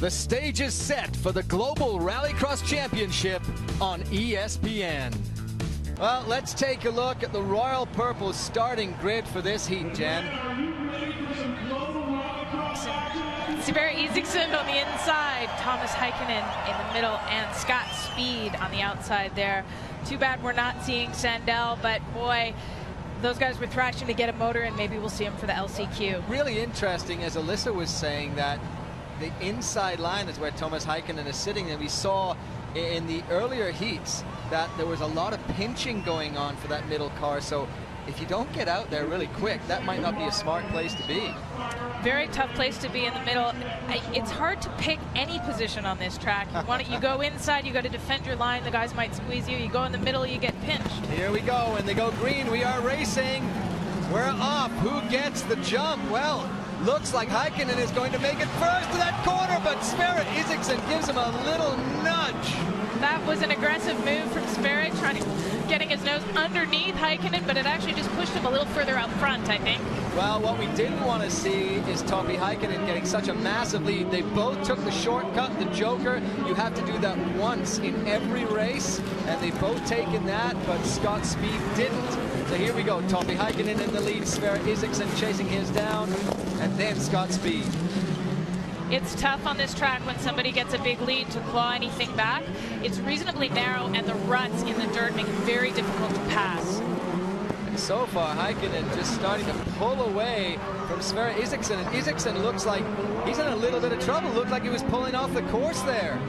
The stage is set for the Global Rallycross Championship on ESPN. Well, let's take a look at the Royal Purple starting grid for this heat, Jen. Sverre Isaksson on the inside, Thomas Heikkinen in the middle, and Scott Speed on the outside there. Too bad we're not seeing Sandell, but boy, those guys were thrashing to get a motor, and maybe we'll see him for the LCQ. Really interesting, as Alyssa was saying, that the inside line is where Thomas Heikkinen is sitting, and we saw in the earlier heats that there was a lot of pinching going on for that middle car. So if you don't get out there really quick, that might not be a smart place to be. Very tough place to be in the middle. It's hard to pick any position on this track. You go inside, you got to defend your line, the guys might squeeze you. You go in the middle, you get pinched. Here we go, and they go green. We are racing. We're off. Who gets the jump? Well, looks like Heikkinen is going to make it first to that corner, but Sverre Isaksson gives him a little nudge. That was an aggressive move from Sverre, getting his nose underneath Heikkinen, but it actually just pushed him a little further out front, I think. Well, what we didn't want to see is Tommy Heikkinen getting such a massive lead. They both took the shortcut, the joker. You have to do that once in every race, and they've both taken that, but Scott Speed didn't. So here we go, Tommy Heikkinen in the lead, Sverre Isaksson chasing his down, and then Scott Speed. It's tough on this track when somebody gets a big lead to claw anything back. It's reasonably narrow, and the ruts in the dirt make it very difficult to pass. And so far, Heikkinen just starting to pull away from Sverre Isaksson, and Isaksson looks like he's in a little bit of trouble. Looked like he was pulling off the course there.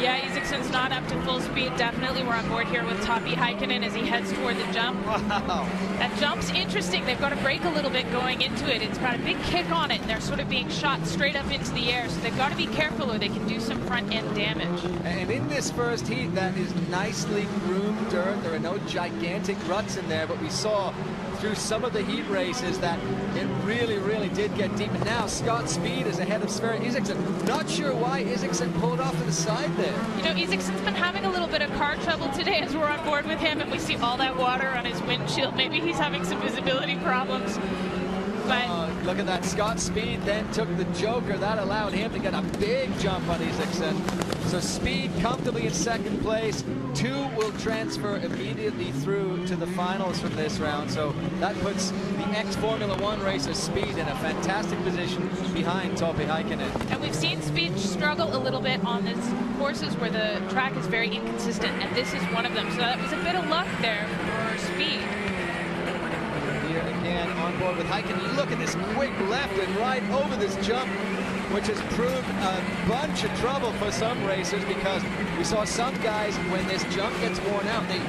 Yeah, Isaksson's not up to full speed. Definitely we're on board here with Tommy Heikkinen as he heads toward the jump. Wow. That jump's interesting. They've got to brake a little bit going into it. It's got a big kick on it, and they're sort of being shot straight up into the air. So they've got to be careful or they can do some front-end damage. And in this first heat, that is nicely groomed dirt. There are no gigantic ruts in there, but we saw through some of the heat races that it really, really did get deep. And now Scott Speed is ahead of Sverre Isaksson. Not sure why Isaksson pulled off to the side there. You know, Isaksson's been having a little bit of car trouble today as we're on board with him, and we see all that water on his windshield. Maybe he's having some visibility problems. But look at that. Scott Speed then took the joker. That allowed him to get a big jump on Isaksson. So Speed comfortably in second place. 2 will transfer immediately through to the finals from this round. So that puts the ex-Formula 1 racer Speed in a fantastic position behind Tommy Heikkinen. And we've seen Speed struggle a little bit on these courses where the track is very inconsistent, and this is one of them. So that was a bit of luck there for Speed. Here again on board with Heikkinen. Look at this quick left and right over this jump, which has proved a bunch of trouble for some racers, because we saw some guys, when this jump gets worn out, they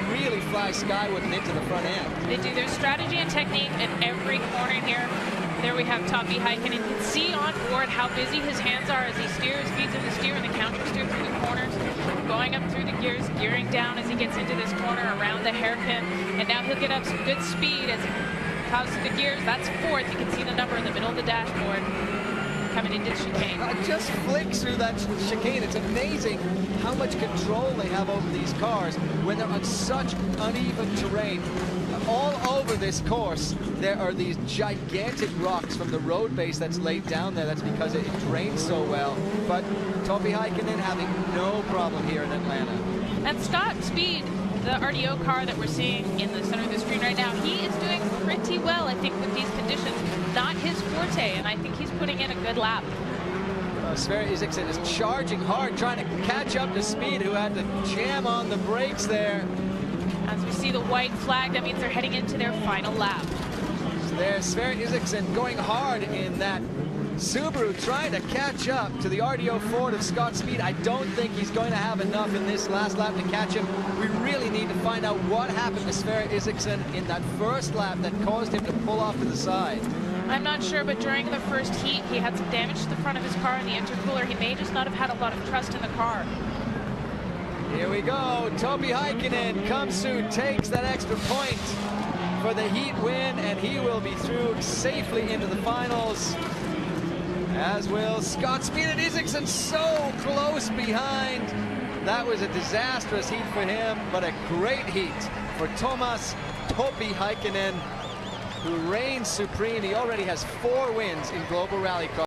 really fly skyward and into the front end. They do. Their strategy and technique in every corner here. There we have Tommy Heikkinen. You can see on board how busy his hands are as he steers, feeds in the steer and the counter steer through the corners, going up through the gears, gearing down as he gets into this corner around the hairpin, and now he'll get up some good speed as he comes to the gears. That's 4th. You can see the number in the middle of the dashboard coming into the chicane. Just flicks through that chicane. It's amazing how much control they have over these cars when they're on such uneven terrain. All over this course, there are these gigantic rocks from the road base that's laid down there. That's because it drains so well. But Tommy Heikkinen having no problem here in Atlanta. And Scott Speed, the RDO car that we're seeing in the center of the screen right now, he is doing pretty well, I think, with these conditions. Not his forte, and I think he's putting in a good lap. Sverre Isaksson is charging hard, trying to catch up to Speed, who had to jam on the brakes there. As we see the white flag, that means they're heading into their final lap. So there's Sverre Isaksson going hard in that Subaru, trying to catch up to the RDO Ford of Scott Speed. I don't think he's going to have enough in this last lap to catch him. We really need to find out what happened to Sverre Isaksson in that first lap that caused him to pull off to the side. I'm not sure, but during the first heat, he had some damage to the front of his car in the intercooler. He may just not have had a lot of trust in the car. Here we go. Tommy Heikkinen comes through, takes that extra point for the heat win, and he will be through safely into the finals, as will Scott Speed. And Isaksson so close behind. That was a disastrous heat for him, but a great heat for Thomas Tommy Heikkinen, who reigns supreme. He already has 4 wins in Global Rallycross.